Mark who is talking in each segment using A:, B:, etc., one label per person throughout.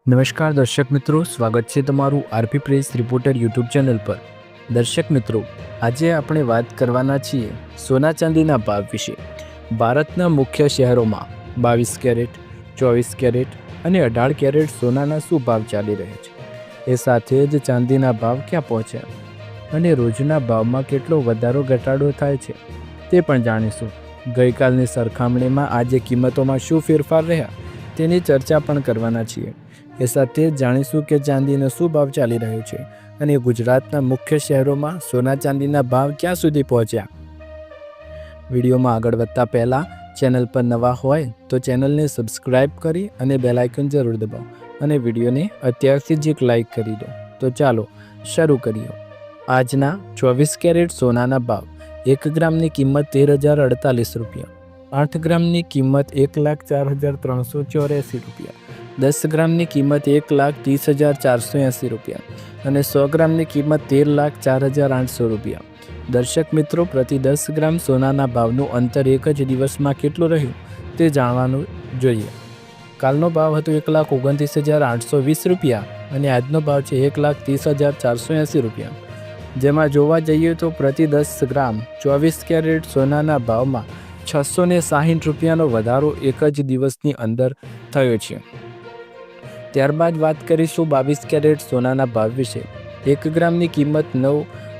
A: નમસ્કાર દર્શક મિત્રો, સ્વાગત છે તમારું RP press reporter YouTube channel પર। દર્શક મિત્રો, આજે આપણે વાત કરવાના છીએ સોના ચાંદીના ભાવ વિશે। ભારતના મુખ્ય શહેરોમાં 22 કેરેટ, 24 કેરેટ અને 18 કેરેટ સોનાના શું ભાવ ચાલી રહ્યા છે, એ સાથે જ ચાંદીના ભાવ ક્યાં પહોંચ્યા અને રોજના ભાવમાં કેટલો વધારો ઘટાડો થાય છે તે પણ જાણીશું। ગઈકાલની સરખામણીમાં આજે કિંમતોમાં શું ફેરફાર રહ્યા તેની ચર્ચા પણ કરવાના છીએ। એ સાથે જ જાણીશું કે ચાંદીનો શું ભાવ ચાલી રહ્યો છે અને ગુજરાતના મુખ્ય શહેરોમાં સોના ચાંદીના ભાવ ક્યાં સુધી પહોંચ્યા। વિડીયોમાં આગળ વધતા પહેલાં ચેનલ પર નવા હોય તો ચેનલને સબસ્ક્રાઈબ કરી અને બેલ આઇકન જરૂર દબાવો અને વિડીયોને અત્યારથી જ એક લાઇક કરી દો। તો ચાલો શરૂ કરીએ। આજના 24 કેરેટ સોનાના ભાવ: 1 ગ્રામની કિંમત 13,048 રૂપિયા, 8 ગ્રામની કિંમત 1,04,384 રૂપિયા, 10 ગ્રામની કિંમત 1,30,480 રૂપિયા અને 100 ગ્રામની કિંમત 13,04,800 રૂપિયા। દર્શક મિત્રો, પ્રતિ 10 ગ્રામ સોનાના ભાવનું અંતર એક જ દિવસમાં કેટલું રહ્યું તે જાણવાનું જોઈએ। કાલનો ભાવ હતો 1,29,820 રૂપિયા અને આજનો ભાવ છે 1,30,480 રૂપિયા। જેમાં જોવા જઈએ તો પ્રતિ 10 ગ્રામ 24 કેરેટ સોનાના ભાવમાં 660 રૂપિયાનો વધારો એક જ દિવસની અંદર થયો છે। ત્યારબાદ વાત કરીશું 22 કેરેટ સોનાના ભાવ વિશે। 1 ગ્રામની કિંમત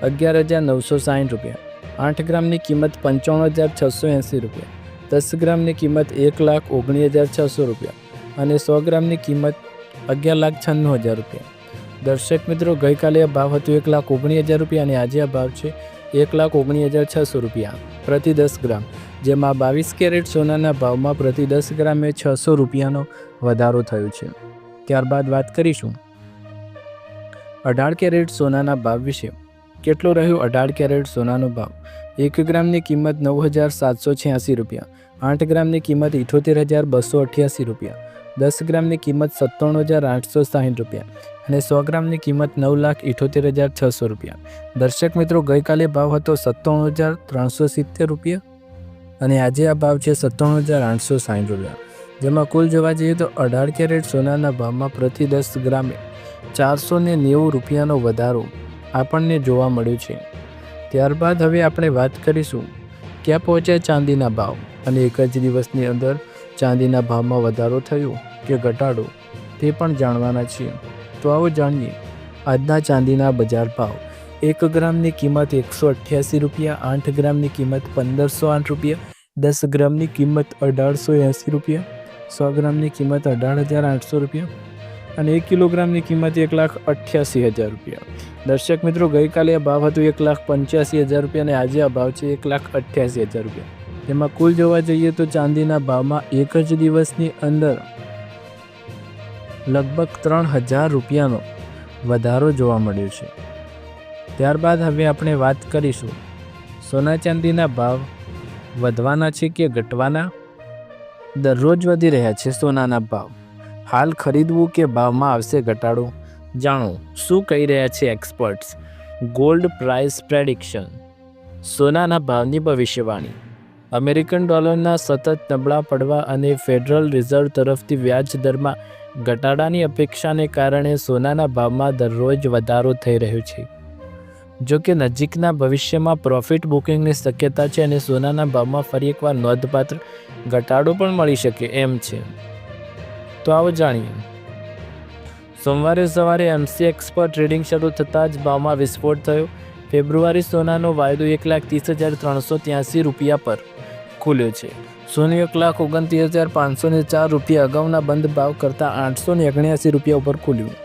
A: 11,960 રૂપિયા, 8 ગ્રામની કિંમત 55,680 રૂપિયા, 10 ગ્રામની કિંમત 1,19,600 રૂપિયા અને 100 ગ્રામની કિંમત 11,96,000 રૂપિયા। દર્શક મિત્રો, ગઈકાલે આ ભાવ હતો 1,19,000 રૂપિયા અને આજે આ ભાવ છે 1,19,600 રૂપિયા પ્રતિ 10 ગ્રામ। જેમાં 22 કેરેટ સોનાના ભાવમાં પ્રતિ 10 ગ્રામે 600 રૂપિયાનો વધારો થયો છે। ત્યારબાદ વાત કરીશું 18 કેરેટ સોનાના ભાવ વિશે। કેટલો રહ્યો 18 કેરેટ સોનાનો ભાવ? 1 ગ્રામની કિંમત 9,786 રૂપિયા, 8 ગ્રામની કિંમત 78,288 રૂપિયા, 10 ગ્રામની કિંમત 97,860 રૂપિયા અને 100 ગ્રામની કિંમત 9,78,600 રૂપિયા। દર્શક મિત્રો, ગઈકાલે ભાવ હતો 97,370 રૂપિયા અને આજે આ ભાવ છે 97,860 રૂપિયા। જેમાં કુલ જોવા જઈએ તો 18 કેરેટ સોનાના ભાવમાં પ્રતિ 10 ગ્રામે 490 રૂપિયાનો વધારો આપણને જોવા મળ્યો છે। ત્યારબાદ હવે આપણે વાત કરીશું ક્યાં પહોંચ્યા ચાંદીના ભાવ અને એક જ દિવસની અંદર ચાંદીના ભાવમાં વધારો થયો કે ઘટાડો તે પણ જાણવાના છીએ। તો આવો જાણીએ આજના ચાંદીના બજાર ભાવ। 1 ગ્રામની કિંમત 188 રૂપિયા, 8 ગ્રામની કિંમત 1,508 રૂપિયા, 10 ગ્રામની કિંમત 1,880 રૂપિયા, 100 ગ્રામની કિંમત 18,800 રૂપિયા અને 1 કિલોગ્રામની કિંમત 1,88,000 રૂપિયા। દર્શક મિત્રો, ગઈકાલે આ ભાવ હતો 1,85,000 રૂપિયા અને આજે આ ભાવ છે 1,88,000 રૂપિયા। તેમાં કુલ જોવા જઈએ તો ચાંદીના ભાવમાં એક જ દિવસની અંદર લગભગ 3,000 રૂપિયાનો વધારો જોવા મળ્યો છે। ત્યારબાદ હવે આપણે વાત કરીશું સોના ચાંદીના ભાવ વધવાના છે કે ઘટવાના? દરરોજ વધી રહ્યા છે સોનાના ભાવ। હાલ ખરીદવું કે ભાવમાં આવશે ઘટાડો? જાણો શું કહી રહ્યા છે એક્સપર્ટ્સ। ગોલ્ડ પ્રાઇસ પ્રેડિક્શન, સોનાના ભાવની ભવિષ્યવાણી। અમેરિકન ડોલરના સતત નબળા પડવા અને ફેડરલ રિઝર્વ તરફથી વ્યાજ દરમાં ઘટાડાની અપેક્ષાને કારણે સોનાના ભાવમાં દરરોજ વધારો થઈ રહ્યો છે। જો કે નજીકના ભવિષ્યમાં પ્રોફિટ બુકિંગની શક્યતા છે અને સોનાના ભાવમાં ફરી એકવાર નોંધપાત્ર ઘટાડો પણ મળી શકે એમ છે। તો આવો જાણીએ। સોમવારે સવારે MCX પર ટ્રેડિંગ શરૂ થતાં જ ભાવમાં વિસ્ફોટ થયો। ફેબ્રુઆરી સોનાનો વાયદો 1,30,383 રૂપિયા પર ખુલ્યો છે। સોનું 1,29,504 રૂપિયા અગાઉના બંધ ભાવ કરતાં 879 રૂપિયા ઉપર ખુલ્યું।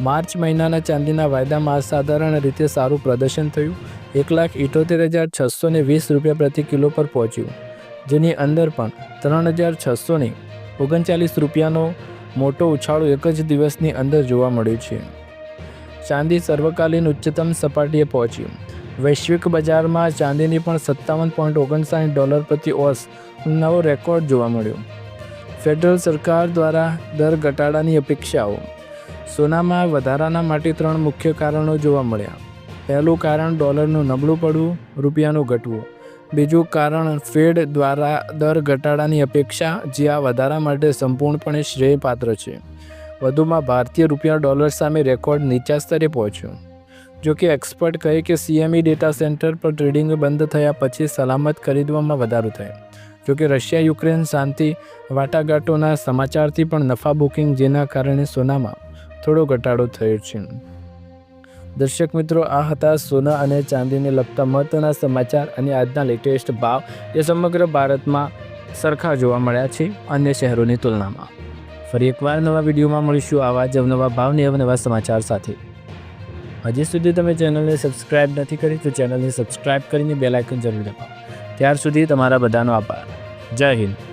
A: માર્ચ મહિનાના ચાંદીના વાયદામાં અસાધારણ રીતે સારું પ્રદર્શન થયું। 1,78,620 રૂપિયા પ્રતિ કિલો પર પહોંચ્યું, જેની અંદર પણ 3,639 રૂપિયાનો મોટો ઉછાળો એક જ દિવસની અંદર જોવા મળ્યો છે। ચાંદી સર્વકાલીન ઉચ્ચતમ સપાટીએ પહોંચ્યું। વૈશ્વિક બજારમાં ચાંદીની પણ $57.59 પ્રતિ ઓસ નવો રેકોર્ડ જોવા મળ્યો। ફેડરલ સરકાર દ્વારા દર ઘટાડાની અપેક્ષાઓ। સોનામાં વધારાના માટે 3 મુખ્ય કારણો જોવા મળ્યા। પહેલું કારણ ડોલરનું નબળું પડવું, રૂપિયાનું ઘટવું। બીજું કારણ ફેડ દ્વારા દર ઘટાડાની અપેક્ષા, જે આ વધારા માટે સંપૂર્ણપણે શ્રેયપાત્ર છે। વધુમાં ભારતીય રૂપિયા ડોલર સામે રેકોર્ડ નીચા સ્તરે પહોંચ્યો. જોકે એક્સપર્ટ કહે કે CME ડેટા સેન્ટર પર ટ્રેડિંગ બંધ થયા પછી સલામત ખરીદવામાં વધારો થયો. જોકે રશિયા યુક્રેન શાંતિ વાટાઘાટોના સમાચારથી પણ નફા બુકિંગ, જેના કારણે સોનામાં થોડો ઘટાડો થયો છે. દર્શક મિત્રો, આ હતા સોના અને ચાંદીને લગતા મહત્વના સમાચાર અને આજના લેટેસ્ટ ભાવ એ સમગ્ર ભારતમાં સરખા જોવા મળ્યા છે અન્ય શહેરોની તુલનામાં. ફરી એકવાર નવા વિડીયોમાં મળીશું આવા જ અવનવા ભાવને અવનવા સમાચાર સાથે. હજી સુધી તમે ચેનલને સબસ્ક્રાઇબ નથી કરી તો ચેનલને સબસ્ક્રાઇબ કરીને બેલ આઇકન જરૂર દબાવો. ત્યાર સુધી તમારા બધાનો આભાર. જય હિન્દ.